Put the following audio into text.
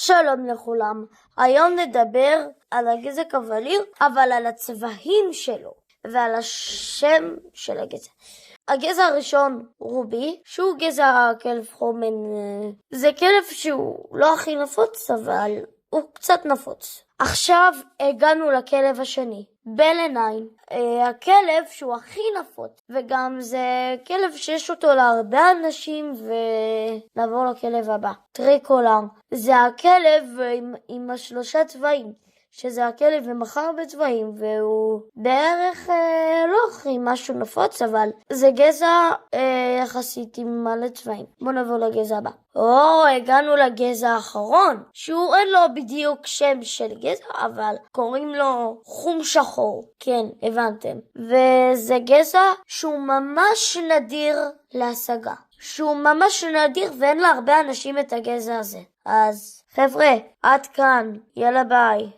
שלום לכולם, היום נדבר על הגזע קווליר, אבל על הצבעים שלו ועל השם של הגזע. הגזע הראשון רובי, שהוא גזע כלב חומן, זה כלב שהוא לא הכי נפוץ, אבל הוא קצת נפוץ. עכשיו הגענו לכלב השני, בלניים, הכלב שהוא הכי נפוץ, וגם זה כלב שיש אותו להרבה אנשים. ונעבור לכלב הבא, טריקולר, זה הכלב עם השלושה צבעים, שזה הכלב עם הרבה צבעים, והוא בערך לא הכי משהו נפוץ, אבל זה גזע יחסית עם מלא צבעים. בואו נעבור לגזע הבא. הגענו לגזע האחרון, שהוא אין לו בדיוק שם של גזע, אבל קוראים לו חום שחור. כן, הבנתם. וזה גזע שהוא ממש נדיר להשגה. שהוא ממש נדיר ואין להרבה אנשים את הגזע הזה. אז חבר'ה, עד כאן. יאללה ביי.